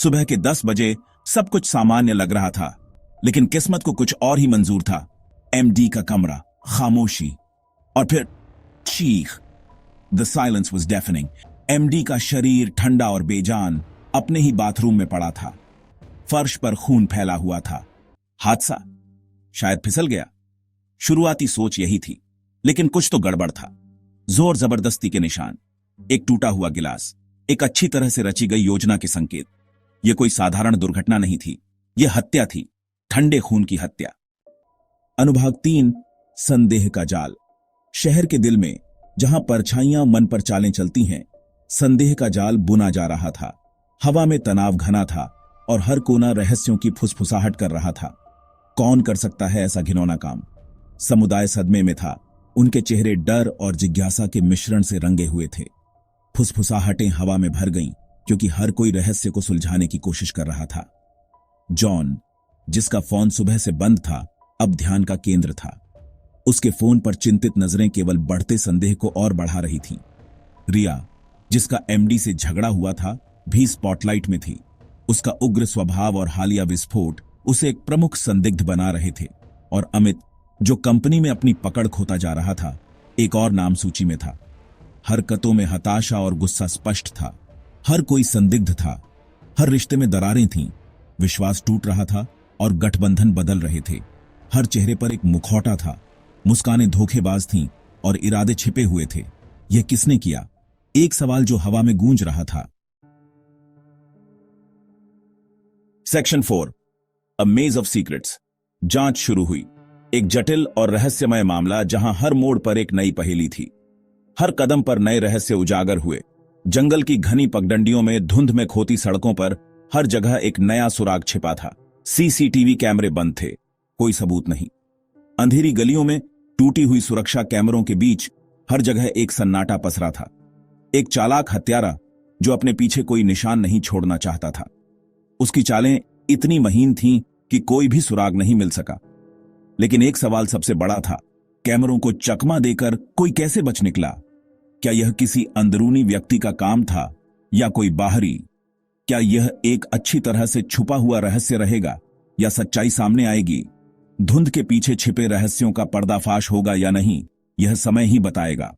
सुबह के 10 बजे सब कुछ सामान्य लग रहा था, लेकिन किस्मत को कुछ और ही मंजूर था। एमडी का कमरा, खामोशी और फिर चीख। The silence was deafening. MD का शरीर ठंडा और बेजान अपने ही बाथरूम में पड़ा था। फर्श पर खून फैला हुआ था। हादसा, शायद फिसल गया। शुरुआती सोच यही थी, लेकिन कुछ तो गड़बड़ था। जोर जबरदस्ती के निशान, एक टूटा हुआ गिलास, एक अच्छी तरह से रची गई योजना के संकेत। यह कोई साधारण दुर्घटना नहीं थी, यह हत्या थी, ठंडे खून की हत्या। अनुभाग 3, संदेह का जाल। शहर के दिल में, जहां परछाइयां मन पर चालें चलती हैं, संदेह का जाल बुना जा रहा था। हवा में तनाव घना था और हर कोना रहस्यों की फुसफुसाहट कर रहा था। कौन कर सकता है ऐसा घिनौना काम? समुदाय सदमे में था। उनके चेहरे डर और जिज्ञासा के मिश्रण से रंगे हुए थे। फुसफुसाहटें हवा में भर गईं, क्योंकि हर कोई रहस्य को सुलझाने की कोशिश कर रहा था। जॉन, जिसका फोन सुबह से बंद था, अब ध्यान का केंद्र था। उसके फोन पर चिंतित नजरें केवल बढ़ते संदेह को और बढ़ा रही थीं। रिया, जिसका एमडी से झगड़ा हुआ था, भी स्पॉटलाइट में थी। उसका उग्र स्वभाव और हालिया विस्फोट उसे एक प्रमुख संदिग्ध बना रहे थे। और अमित, जो कंपनी में अपनी पकड़ खोता जा रहा था, एक और नाम सूची में था। हरकतों में हताशा और गुस्सा स्पष्ट था। हर कोई संदिग्ध था। हर रिश्ते में दरारें थीं। विश्वास टूट रहा था और गठबंधन बदल रहे थे। हर चेहरे पर एक मुखौटा था। मुस्कानें धोखेबाज थीं और इरादे छिपे हुए थे। यह किसने किया? एक सवाल जो हवा में गूंज रहा था। सेक्शन 4, अ मेज ऑफ सीक्रेट्स। जांच शुरू हुई। एक जटिल और रहस्यमय मामला, जहां हर मोड़ पर एक नई पहेली थी। हर कदम पर नए रहस्य उजागर हुए। जंगल की घनी पगडंडियों में, धुंध में खोती सड़कों पर हर जगह एक नया सुराग छिपा था। सीसीटीवी कैमरे बंद थे, कोई सबूत नहीं। अंधेरी गलियों में, टूटी हुई सुरक्षा कैमरों के बीच हर जगह एक सन्नाटा पसरा था। एक चालाक हत्यारा जो अपने पीछे कोई निशान नहीं छोड़ना चाहता था। उसकी चालें इतनी महीन थीं कि कोई भी सुराग नहीं मिल सका। लेकिन एक सवाल सबसे बड़ा था, कैमरों को चकमा देकर कोई कैसे बच निकला? क्या यह किसी अंदरूनी व्यक्ति का काम था या कोई बाहरी? क्या यह एक अच्छी तरह से छुपा हुआ रहस्य रहेगा या सच्चाई सामने आएगी? धुंध के पीछे छिपे रहस्यों का पर्दाफाश होगा या नहीं, यह समय ही बताएगा।